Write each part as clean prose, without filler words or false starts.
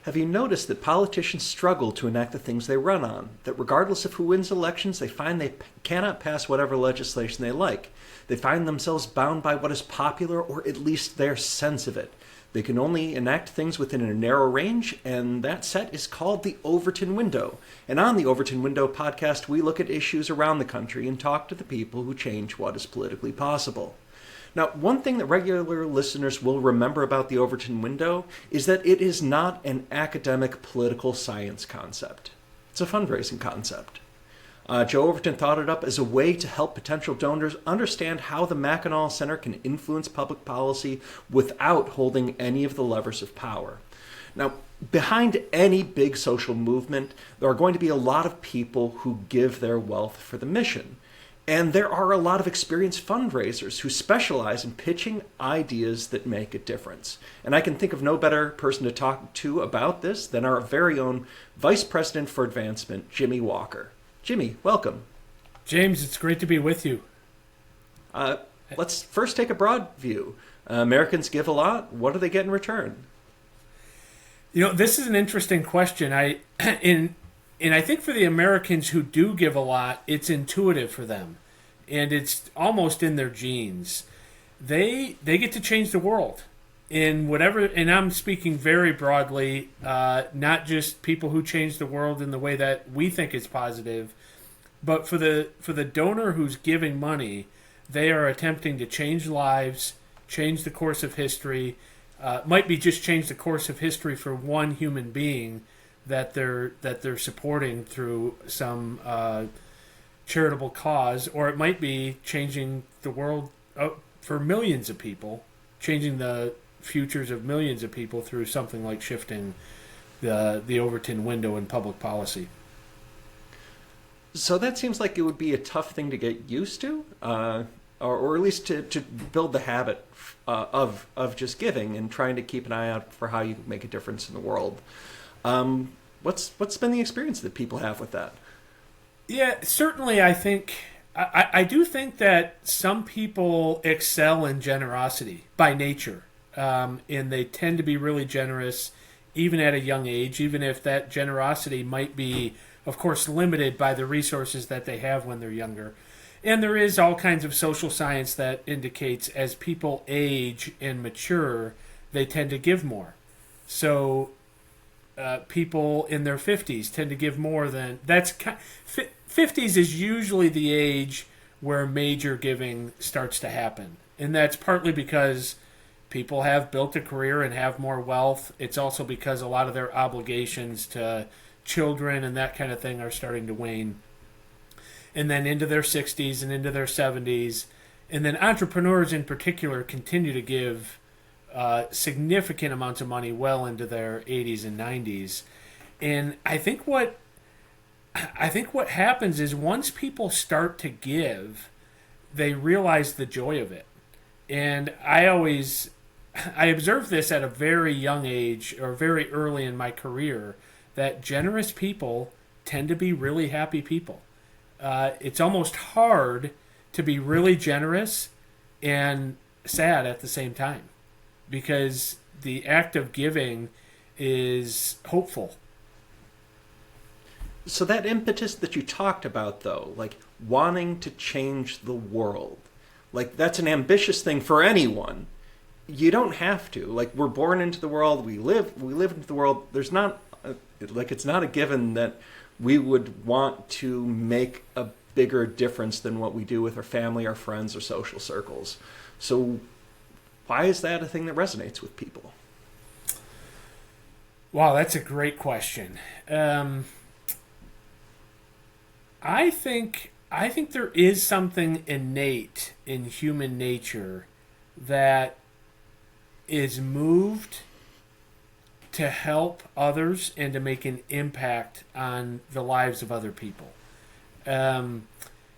Have you noticed that politicians struggle to enact the things they run on? That regardless of who wins elections, they find they cannot pass whatever legislation they like. They find themselves bound by what is popular, or at least their sense of it. They can only enact things within a narrow range, and that set is called the Overton window. And on the Overton window podcast, we look at issues around the country and talk to the people who change what is politically possible. Now, one thing that regular listeners will remember about the Overton window is that it is not an academic political science concept. It's a fundraising concept. Joe Overton thought it up as a way to help potential donors understand how the Mackinac Center can influence public policy without holding any of the levers of power. Now, behind any big social movement, there are going to be a lot of people who give their wealth for the mission. And there are a lot of experienced fundraisers who specialize in pitching ideas that make a difference. And I can think of no better person to talk to about this than our very own Vice President for Advancement, Jimmy Walker. Jimmy, welcome. James, it's great to be with you. Let's first take a broad view. Americans give a lot. What do they get in return? You know, this is an interesting question. And I think for the Americans who do give a lot, it's intuitive for them. And it's almost in their genes. They get to change the world in whatever, and I'm speaking very broadly, not just people who change the world in the way that we think is positive, but for the donor who's giving money, they are attempting to change lives, change the course of history, might be just change the course of history for one human being that they're supporting through some charitable cause, or it might be changing the world for millions of people, changing the futures of millions of people through something like shifting the Overton window in public policy. So that seems like it would be a tough thing to get used to, or at least to build the habit of just giving and trying to keep an eye out for how you make a difference in the world. What's been the experience that people have with that? Yeah, certainly I do think that some people excel in generosity by nature. And they tend to be really generous even at a young age, even if that generosity might be, of course, limited by the resources that they have when they're younger. And there is all kinds of social science that indicates as people age and mature, they tend to give more. So people in their 50s tend to give more than... 50s is usually the age where major giving starts to happen. And that's partly because people have built a career and have more wealth. It's also because a lot of their obligations to children and that kind of thing are starting to wane. And then into their 60s and into their 70s. And then entrepreneurs in particular continue to give significant amounts of money well into their 80s and 90s. And I think what happens is once people start to give, they realize the joy of it. And I observed this at a very young age, or very early in my career, that generous people tend to be really happy people. It's almost hard to be really generous and sad at the same time, because the act of giving is hopeful. So that impetus that you talked about, though, like wanting to change the world, like that's an ambitious thing for anyone. You don't have to. Like, we're born into the world, we live into the world. There's not, it's not a given that we would want to make a bigger difference than what we do with our family, our friends, or social circles. So why is that a thing that resonates with people? Wow, that's a great question. I think there is something innate in human nature that is moved to help others and to make an impact on the lives of other people. And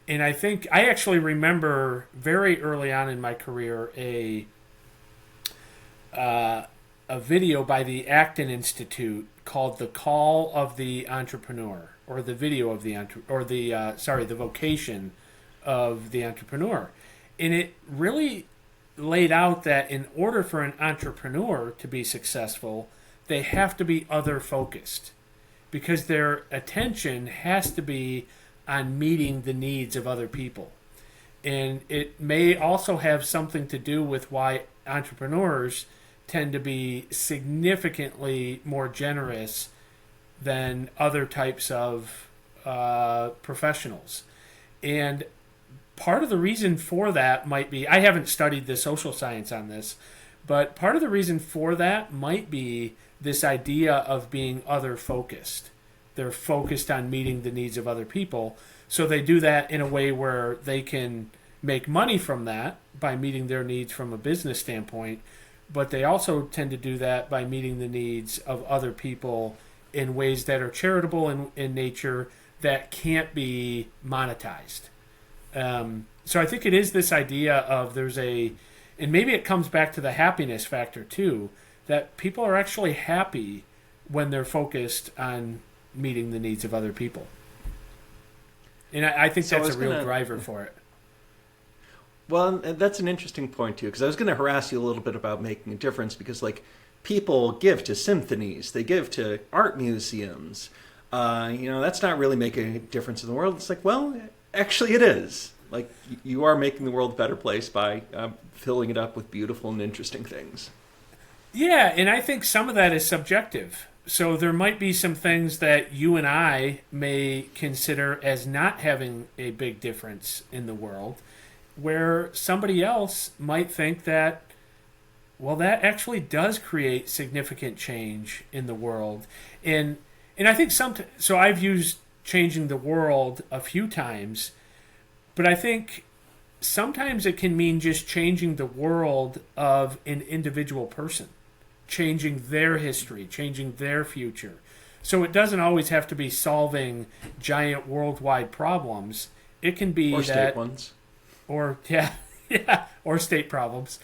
I think I actually remember very early on in my career a video by the Acton Institute called "The Call of the Entrepreneur," or the video of the the vocation of the entrepreneur, and it really laid out that in order for an entrepreneur to be successful, they have to be other focused because their attention has to be on meeting the needs of other people. And it may also have something to do with why entrepreneurs tend to be significantly more generous than other types of professionals. And part of the reason for that might be, I haven't studied the social science on this, but part of the reason for that might be this idea of being other focused. They're focused on meeting the needs of other people. So they do that in a way where they can make money from that by meeting their needs from a business standpoint, but they also tend to do that by meeting the needs of other people in ways that are charitable in nature that can't be monetized. So I think it is this idea of and maybe it comes back to the happiness factor too, that people are actually happy when they're focused on meeting the needs of other people. And I think that's a real driver for it. Well, and that's an interesting point too, because I was going to harass you a little bit about making a difference, because like people give to symphonies, they give to art museums. That's not really making a difference in the world. It's like, well, actually it is. Like you are making the world a better place by filling it up with beautiful and interesting things. Yeah, and I think some of that is subjective. So there might be some things that you and I may consider as not having a big difference in the world, where somebody else might think that, well, that actually does create significant change in the world. And I think so I've used changing the world a few times, but I think sometimes it can mean just changing the world of an individual person, changing their history, changing their future. So it doesn't always have to be solving giant worldwide problems. It can be or state ones. Or or state problems.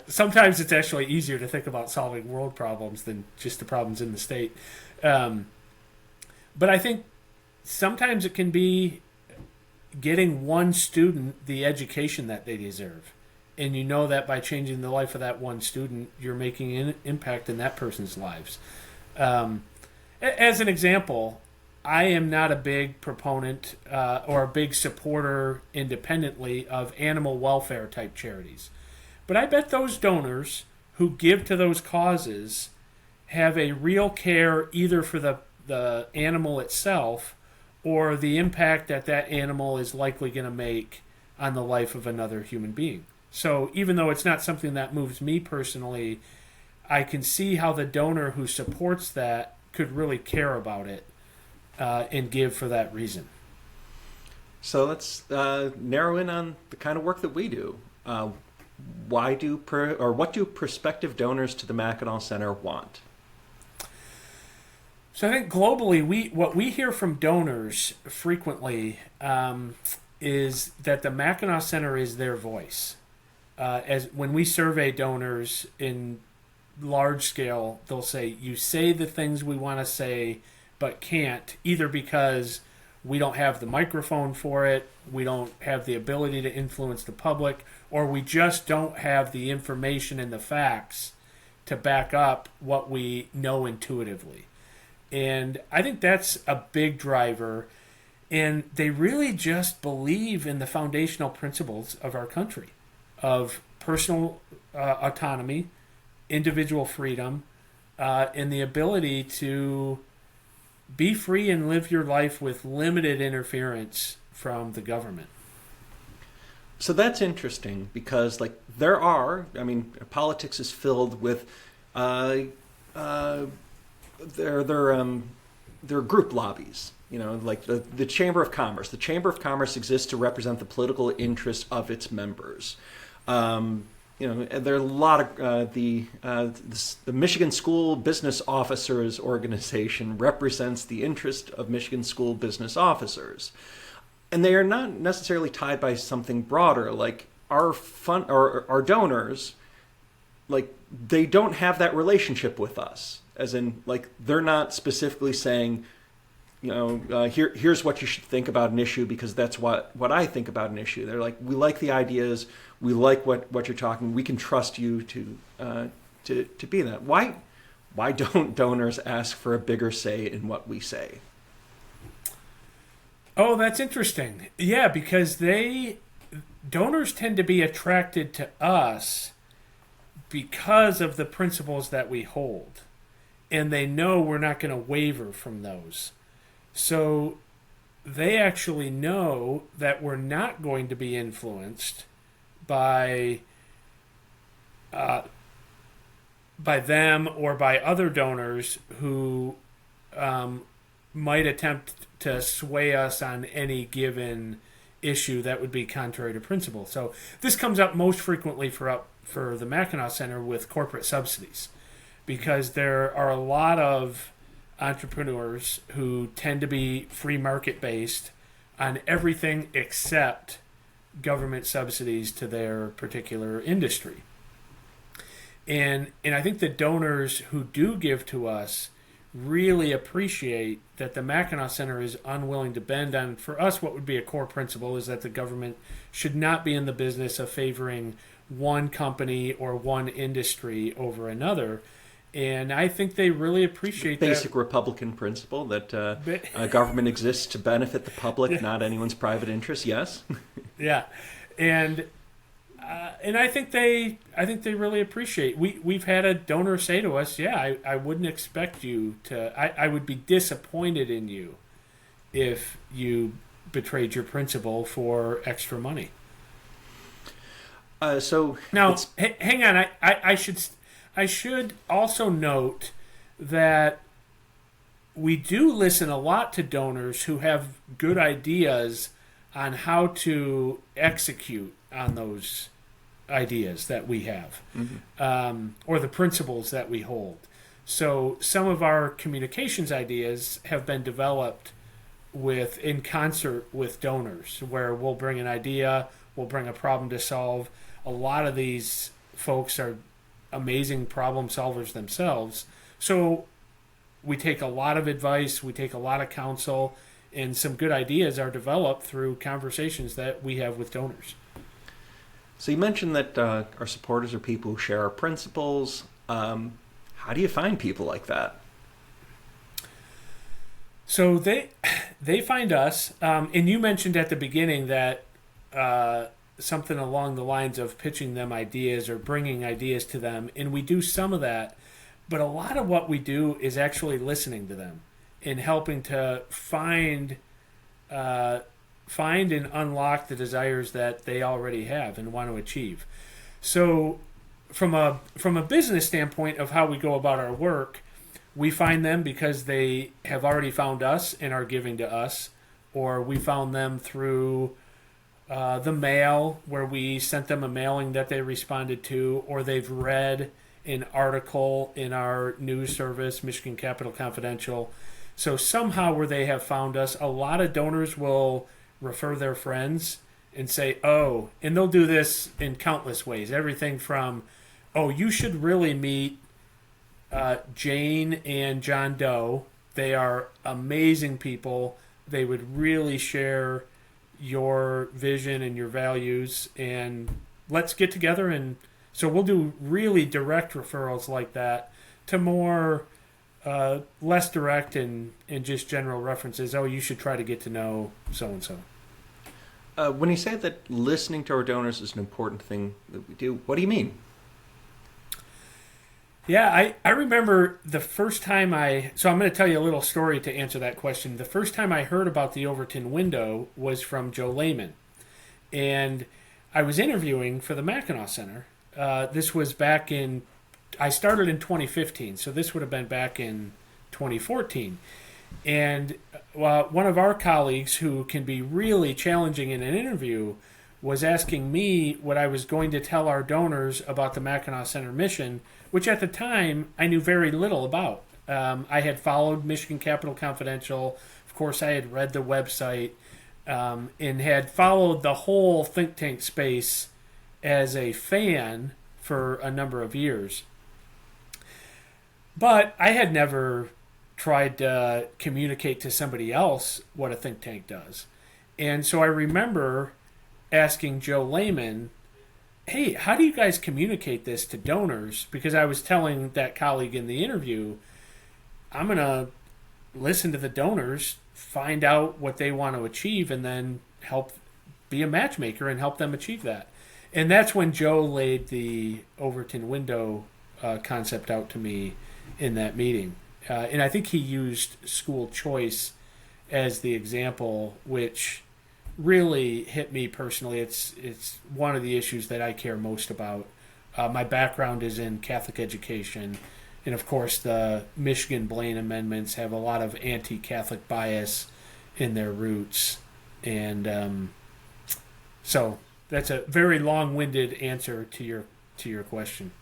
Sometimes it's actually easier to think about solving world problems than just the problems in the state. But I think sometimes it can be getting one student the education that they deserve. And you know that by changing the life of that one student, you're making an impact in that person's lives. As an example, I am not a big proponent or a big supporter independently of animal welfare type charities. But I bet those donors who give to those causes have a real care either for the animal itself or the impact that animal is likely going to make on the life of another human being. So even though it's not something that moves me personally, I can see how the donor who supports that could really care about it and give for that reason. So let's narrow in on the kind of work that we do. What do prospective donors to the Mackinac Center want? So I think globally, what we hear from donors frequently is that the Mackinac Center is their voice. As when we survey donors in large scale, they'll say, you say the things we want to say, but can't, either because we don't have the microphone for it, we don't have the ability to influence the public, or we just don't have the information and the facts to back up what we know intuitively. And I think that's a big driver. And they really just believe in the foundational principles of our country, of personal autonomy, individual freedom, and the ability to be free and live your life with limited interference from the government. So that's interesting because, politics is filled with their group lobbies. Like the Chamber of Commerce. The Chamber of Commerce exists to represent the political interests of its members. There are a lot of the Michigan School Business Officers Organization represents the interest of Michigan School business officers, and they are not necessarily tied by something broader. Like our our donors, like they don't have that relationship with us, as in like they're not specifically saying, here's what you should think about an issue because that's what I think about an issue. They're like, we like the ideas, we like what you're talking, we can trust you to be that. Why Why don't donors ask for a bigger say in what we say? Oh, that's interesting. Yeah, because donors tend to be attracted to us because of the principles that we hold. And they know we're not going to waver from those. So they actually know that we're not going to be influenced by them or by other donors who might attempt to sway us on any given issue that would be contrary to principle. So this comes up most frequently for the Mackinac Center with corporate subsidies, because there are a lot of entrepreneurs who tend to be free market based on everything except government subsidies to their particular industry. And I think the donors who do give to us really appreciate that the Mackinac Center is unwilling to bend on, for us, what would be a core principle is that the government should not be in the business of favoring one company or one industry over another. And I think they really appreciate Basic Republican principle that government exists to benefit the public, not anyone's private interest. Yes. Yeah, and I think they really appreciate. We've had a donor say to us, "Yeah, I wouldn't expect you to. I would be disappointed in you if you betrayed your principle for extra money." So now, hang on. I should also note that we do listen a lot to donors who have good ideas on how to execute on those ideas that we have, or the principles that we hold. So some of our communications ideas have been developed in concert with donors, where we'll bring an idea, we'll bring a problem to solve. A lot of these folks are amazing problem solvers themselves. So we take a lot of advice, we take a lot of counsel, and some good ideas are developed through conversations that we have with donors. So you mentioned that our supporters are people who share our principles. How do you find people like that? So they find us, and you mentioned at the beginning that something along the lines of pitching them ideas or bringing ideas to them, and we do some of that, but a lot of what we do is actually listening to them and helping to find and unlock the desires that they already have and want to achieve. So from a business standpoint of how we go about our work, we find them because they have already found us and are giving to us, or we found them through the mail, where we sent them a mailing that they responded to, or they've read an article in our news service, Michigan Capital Confidential. So somehow where they have found us, a lot of donors will refer their friends and say, oh, and they'll do this in countless ways. Everything from, oh, you should really meet Jane and John Doe. They are amazing people. They would really share your vision and your values, and let's get together. And so we'll do really direct referrals like that to more less direct and just general references. Oh, you should try to get to know so-and-so. When you say that listening to our donors is an important thing that we do, what do you mean? Yeah, I remember the first time so I'm going to tell you a little story to answer that question. The first time I heard about the Overton window was from Joe Lehman. And I was interviewing for the Mackinac Center. This was I started in 2015, so this would have been back in 2014. And one of our colleagues, who can be really challenging in an interview, was asking me what I was going to tell our donors about the Mackinac Center mission, which at the time I knew very little about. I had followed Michigan Capital Confidential. Of course, I had read the website and had followed the whole think tank space as a fan for a number of years. But I had never tried to communicate to somebody else what a think tank does. And so I remember asking Joe Lehman, hey, how do you guys communicate this to donors? Because I was telling that colleague in the interview, I'm going to listen to the donors, find out what they want to achieve, and then help be a matchmaker and help them achieve that. And that's when Joe laid the Overton window concept out to me in that meeting. And I think he used school choice as the example, which really hit me personally. It's one of the issues that I care most about. My background is in Catholic education, and of course the Michigan Blaine amendments have a lot of anti-Catholic bias in their roots, and so that's a very long-winded answer to your question.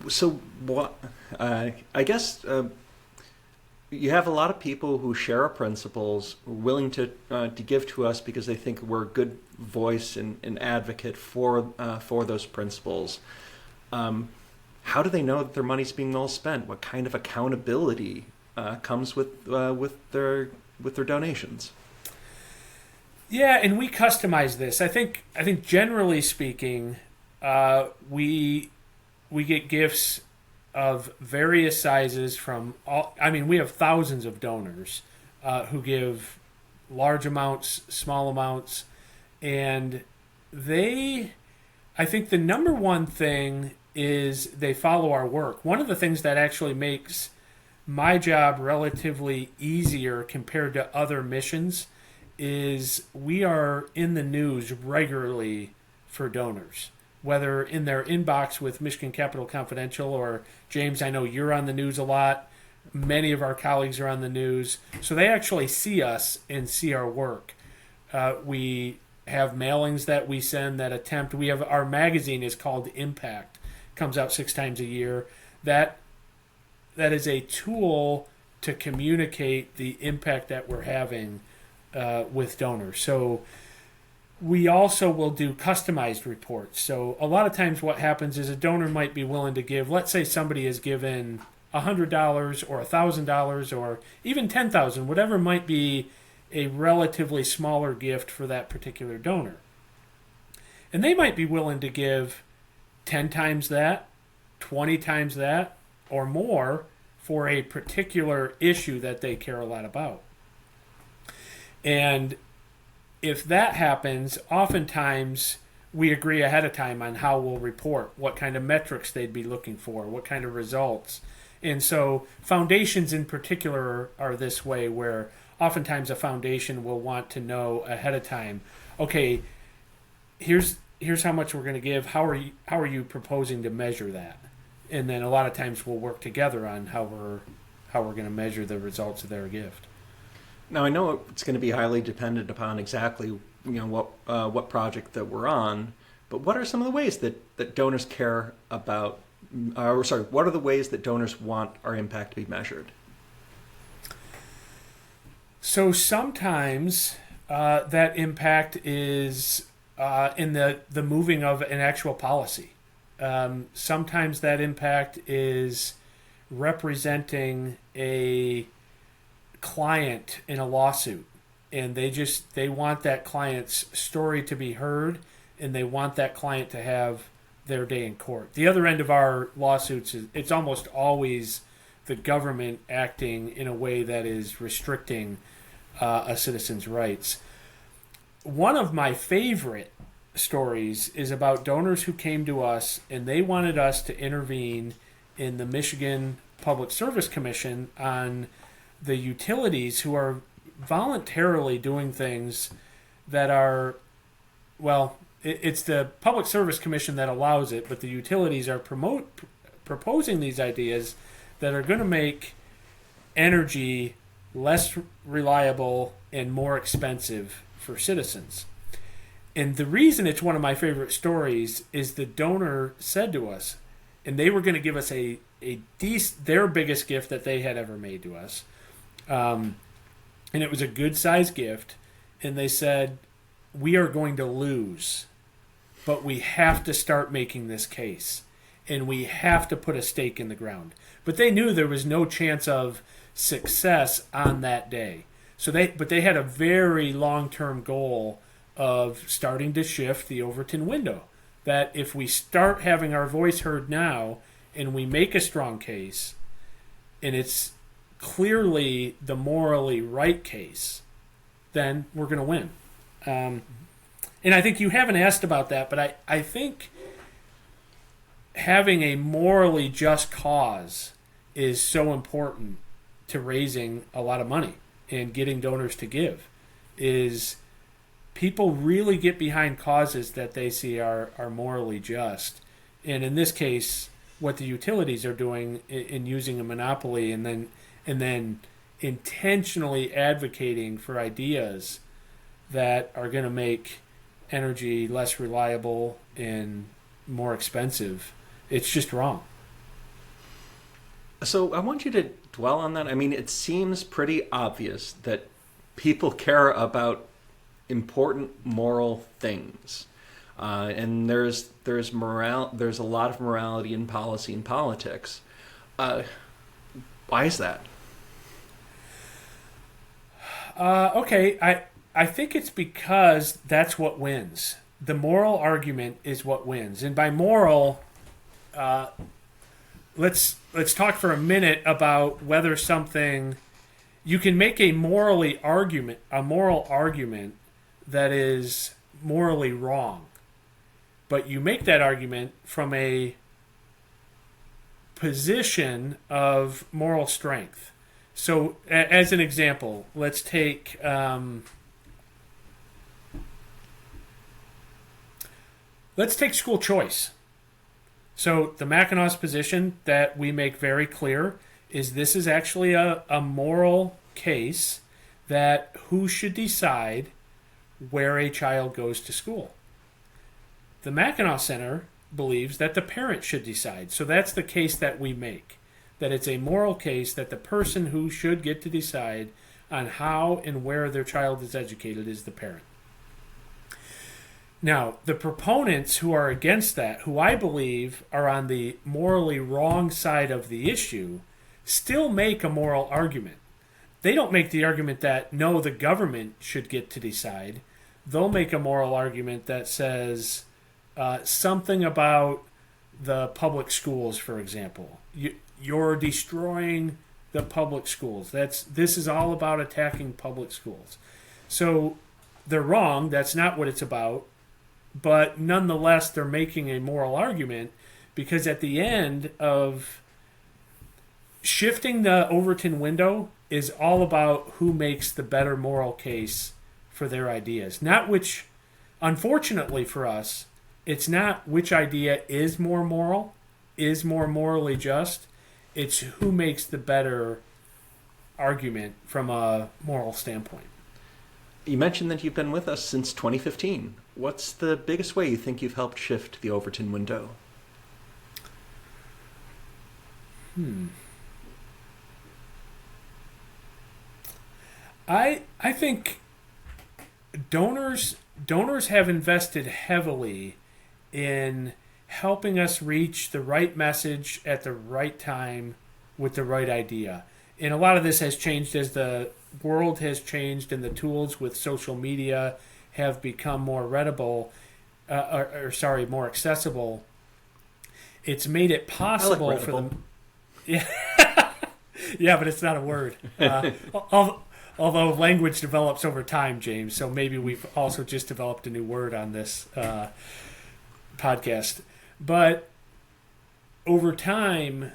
So what? I guess you have a lot of people who share our principles, willing to give to us because they think we're a good voice and advocate for those principles. How do they know that their money's being well spent? What kind of accountability comes with their donations? Yeah, and we customize this. I think generally speaking, we get gifts of various sizes from all. I mean, we have thousands of donors who give large amounts, small amounts, and I think the number one thing is they follow our work. One of the things that actually makes my job relatively easier compared to other missions is we are in the news regularly for donors, whether in their inbox with Michigan Capital Confidential or James, I know you're on the news a lot. Many of our colleagues are on the news. So they actually see us and see our work. We have mailings that we send that attempt. We have our magazine is called Impact. Comes out 6 times a year. That is a tool to communicate the impact that we're having with donors. So we also will do customized reports. So a lot of times what happens is a donor might be willing to give, let's say somebody has given $100 or $1,000 or even $10,000, whatever might be a relatively smaller gift for that particular donor. And they might be willing to give 10 times that, 20 times that, or more for a particular issue that they care a lot about. And if that happens, oftentimes we agree ahead of time on how we'll report, what kind of metrics they'd be looking for, what kind of results. And so foundations in particular are this way, where oftentimes a foundation will want to know ahead of time, okay, here's how much we're going to give. How are you proposing to measure that? And then a lot of times we'll work together on how we're going to measure the results of their gift. Now I know it's going to be highly dependent upon exactly what project that we're on, but what are some of the ways that donors care about? What are the ways that donors want our impact to be measured? So sometimes that impact is in the moving of an actual policy. Sometimes that impact is representing a client in a lawsuit, and they want that client's story to be heard, and they want that client to have their day in court. The other end of our lawsuits is it's almost always the government acting in a way that is restricting a citizen's rights. One of my favorite stories is about donors who came to us and they wanted us to intervene in the Michigan Public Service Commission on the utilities who are voluntarily doing things that are, well, it's the Public Service Commission that allows it, but the utilities are proposing these ideas that are going to make energy less reliable and more expensive for citizens. And the reason it's one of my favorite stories is the donor said to us, and they were going to give us their biggest gift that they had ever made to us. And it was a good sized gift. And they said, we are going to lose, but we have to start making this case. And we have to put a stake in the ground. But they knew there was no chance of success on that day. But they had a very long-term goal of starting to shift the Overton window. That if we start having our voice heard now and we make a strong case, and it's clearly the morally right case, then we're going to win. And I think you haven't asked about that, but I think having a morally just cause is so important to raising a lot of money and getting donors to give. Is people really get behind causes that they see are morally just. And in this case, what the utilities are doing in using a monopoly and then intentionally advocating for ideas that are going to make energy less reliable and more expensive, it's just wrong. So I want you to dwell on that. I mean, it seems pretty obvious that people care about important moral things, and there's moral. There's a lot of morality in policy and politics. Why is that? Okay, I think it's because that's what wins. The moral argument is what wins, and by moral, let's talk for a minute about whether something you can make a moral argument that is morally wrong, but you make that argument from a position of moral strength. So, as an example, let's take school choice. So the Mackinac's position that we make very clear is this is actually a moral case that who should decide where a child goes to school. The Mackinac Center believes that the parent should decide. So that's the case that we make, that it's a moral case that the person who should get to decide on how and where their child is educated is the parent. Now, the proponents who are against that, who I believe are on the morally wrong side of the issue, still make a moral argument. They don't make the argument that, no, the government should get to decide. They'll make a moral argument that says something about the public schools, for example. You're destroying the public schools. This is all about attacking public schools. So they're wrong. That's not what it's about. But nonetheless, they're making a moral argument because at the end of shifting the Overton window is all about who makes the better moral case for their ideas. Not which, unfortunately for us, it's not which idea is more moral, is more morally just. It's who makes the better argument from a moral standpoint. You mentioned that you've been with us since 2015. What's the biggest way you think you've helped shift the Overton window? I think donors have invested heavily in helping us reach the right message at the right time with the right idea. And a lot of this has changed as the world has changed and the tools with social media have become more readable, more accessible. It's made it possible for them. Yeah, yeah, but it's not a word. Although language develops over time, James, so maybe we've also just developed a new word on this podcast. But over time,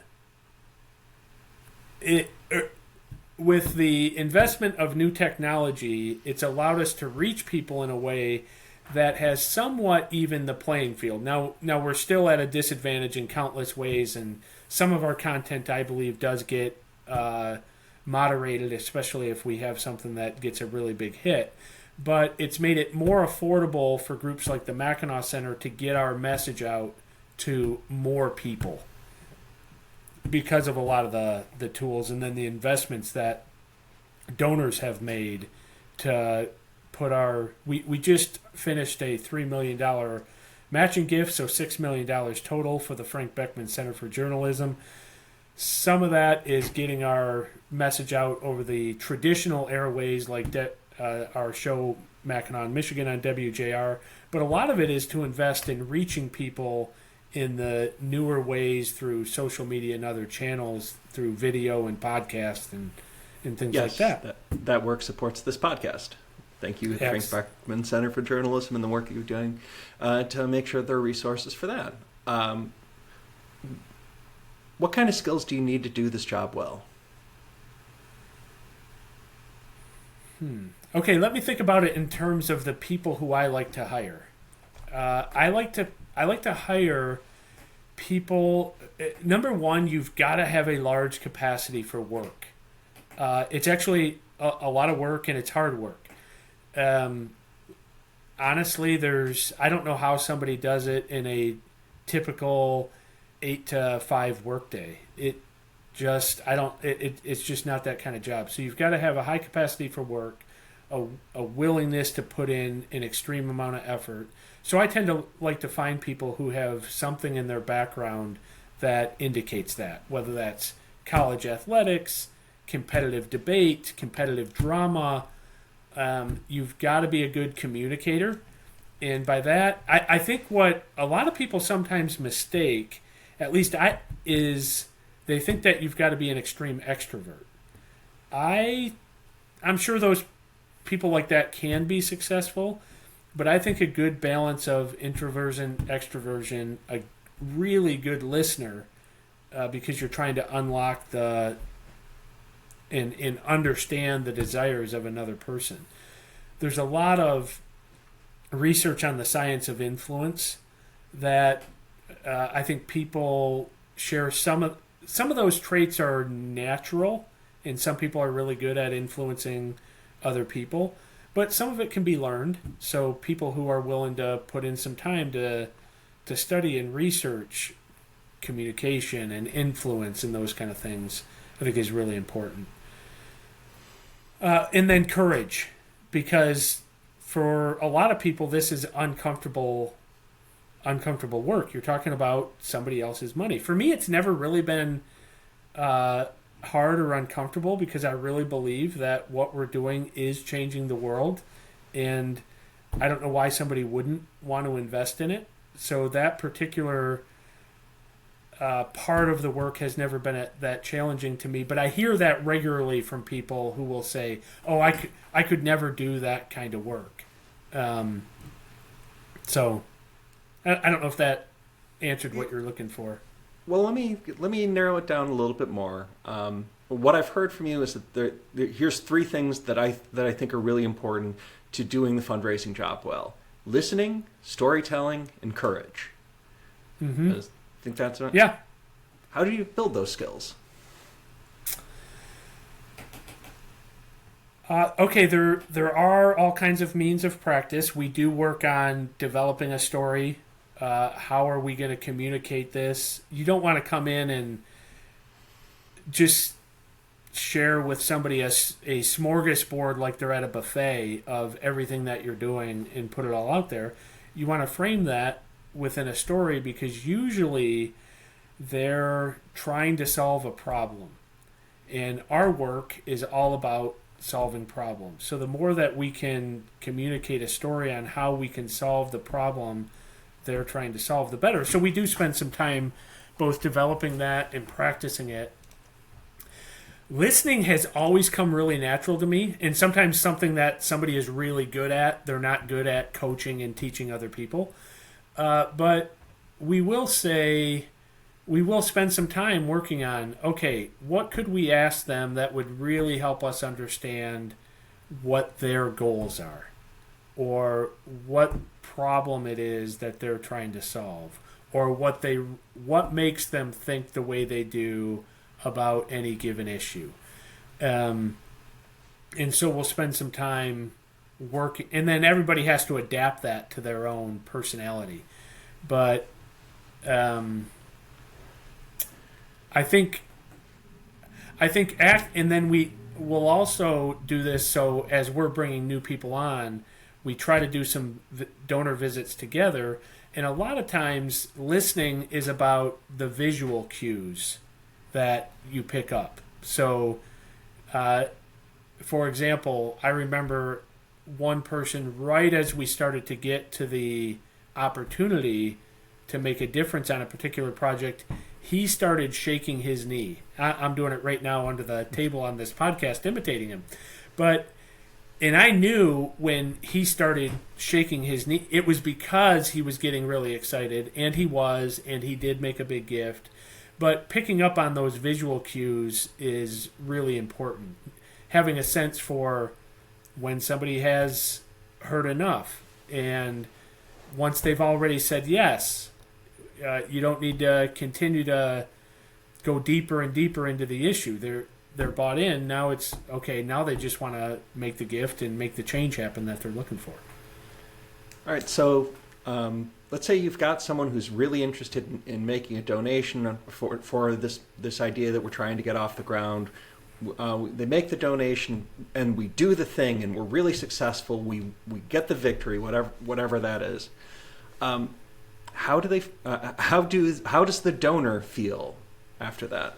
with the investment of new technology, it's allowed us to reach people in a way that has somewhat evened the playing field. Now we're still at a disadvantage in countless ways, and some of our content, I believe, does get moderated, especially if we have something that gets a really big hit. But it's made it more affordable for groups like the Mackinac Center to get our message out to more people because of a lot of the tools and then the investments that donors have made to put our... We just finished a $3 million matching gift, so $6 million total for the Frank Beckman Center for Journalism. Some of that is getting our message out over the traditional airways like our show Mackinac, Michigan on WJR, but a lot of it is to invest in reaching people in the newer ways through social media and other channels, through video and podcasts and things like that. That work supports this podcast. Thank you, Frank Mackinac Center for Journalism, and the work you're doing to make sure there are resources for that. What kind of skills do you need to do this job well? Okay, let me think about it in terms of the people who I like to hire. I like to hire people. Number one, you've got to have a large capacity for work. It's actually a lot of work, and it's hard work. Honestly, I don't know how somebody does it in a typical 8 to 5 workday. It's just not that kind of job. So you've got to have a high capacity for work, a willingness to put in an extreme amount of effort. So I tend to like to find people who have something in their background that indicates that, whether that's college athletics, competitive debate, competitive drama. You've got to be a good communicator. And by that, I think what a lot of people sometimes mistake, at least is they think that you've got to be an extreme extrovert. I'm sure those people like that can be successful, but I think a good balance of introversion, extroversion, a really good listener, because you're trying to unlock and understand the desires of another person. There's a lot of research on the science of influence that I think people share. Some of those traits are natural, and some people are really good at influencing other people, but some of it can be learned. So people who are willing to put in some time to study and research communication and influence and those kind of things, I think is really important. And then courage, because for a lot of people, this is uncomfortable work. You're talking about somebody else's money. For me, it's never really been hard or uncomfortable, because I really believe that what we're doing is changing the world, and I don't know why somebody wouldn't want to invest in it. So that particular part of the work has never been that challenging to me, but I hear that regularly from people who will say, "Oh, I could never do that kind of work." So I don't know if that answered what you're looking for. Well, let me narrow it down a little bit more. What I've heard from you is that here's 3 things that I think are really important to doing the fundraising job well: listening, storytelling, and courage. Mm-hmm. I think that's right. Yeah. How do you build those skills? Okay, there are all kinds of means of practice. We do work on developing a story. How are we going to communicate this? You don't want to come in and just share with somebody a smorgasbord like they're at a buffet of everything that you're doing and put it all out there. You want to frame that within a story, because usually they're trying to solve a problem. And our work is all about solving problems. So the more that we can communicate a story on how we can solve the problem they're trying to solve, the better. So we do spend some time both developing that and practicing it. Listening has always come really natural to me, and sometimes something that somebody is really good at, they're not good at coaching and teaching other people. But we will spend some time working on, okay, what could we ask them that would really help us understand what their goals are, or what problem it is that they're trying to solve, or what makes them think the way they do about any given issue. And so we'll spend some time working, and then everybody has to adapt that to their own personality. But I think and then we will also do this. So as we're bringing new people on, we try to do some donor visits together, and a lot of times listening is about the visual cues that you pick up. So, for example, I remember one person, right as we started to get to the opportunity to make a difference on a particular project, he started shaking his knee. I'm doing it right now under the table on this podcast, imitating him. And I knew when he started shaking his knee, it was because he was getting really excited, and he did make a big gift. But picking up on those visual cues is really important. Having a sense for when somebody has heard enough, and once they've already said yes, you don't need to continue to go deeper and deeper into the issue. They're bought in. Now it's okay. Now they just want to make the gift and make the change happen that they're looking for. All right. So let's say you've got someone who's really interested in making a donation for this idea that we're trying to get off the ground. They make the donation, and we do the thing, and we're really successful. We get the victory, whatever that is. How does the donor feel after that?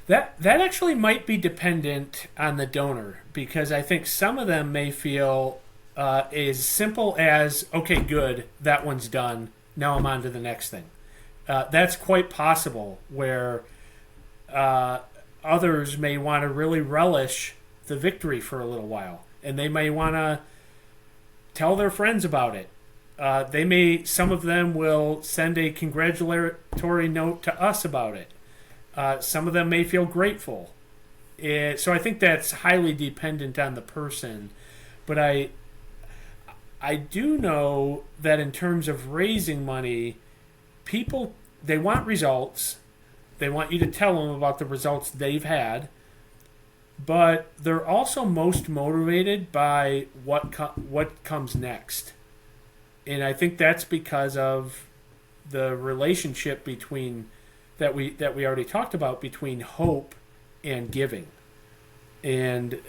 That actually might be dependent on the donor, because I think some of them may feel as simple as, okay, good, that one's done, now I'm on to the next thing. That's quite possible, where others may want to really relish the victory for a little while, and they may want to tell their friends about it. Some of them will send a congratulatory note to us about it. Some of them may feel grateful. So I think that's highly dependent on the person. But I do know that in terms of raising money, people, they want results. They want you to tell them about the results they've had. But they're also most motivated by what comes next. And I think that's because of the relationship between that we already talked about, between hope and giving. And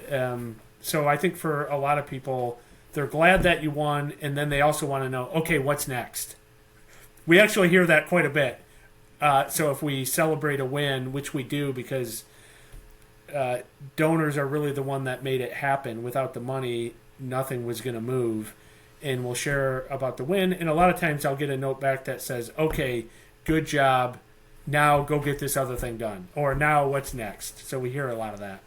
so I think for a lot of people, they're glad that you won, and then they also want to know, okay, what's next? We actually hear that quite a bit. So if we celebrate a win, which we do because donors are really the one that made it happen. Without the money, nothing was going to move. And we'll share about the win. And a lot of times I'll get a note back that says, okay, good job. Now go get this other thing done. Or now what's next? So we hear a lot of that.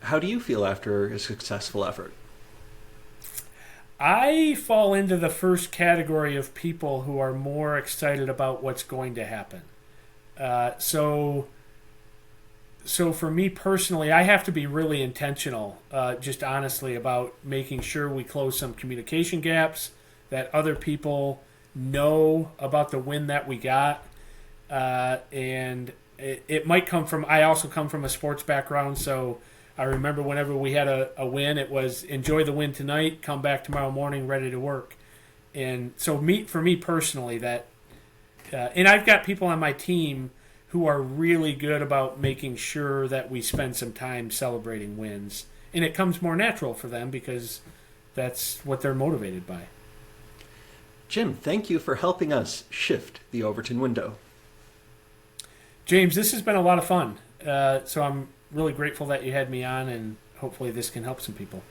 How do you feel after a successful effort? I fall into the first category of people who are more excited about what's going to happen. So for me personally, I have to be really intentional, just honestly, about making sure we close some communication gaps, that other people know about the win that we got. And it might come from, I also come from a sports background, so I remember whenever we had a win, it was enjoy the win tonight, come back tomorrow morning ready to work. And so for me personally, that and I've got people on my team who are really good about making sure that we spend some time celebrating wins. And it comes more natural for them because that's what they're motivated by. Jim, thank you for helping us shift the Overton window. James, this has been a lot of fun. So I'm really grateful that you had me on, and hopefully this can help some people.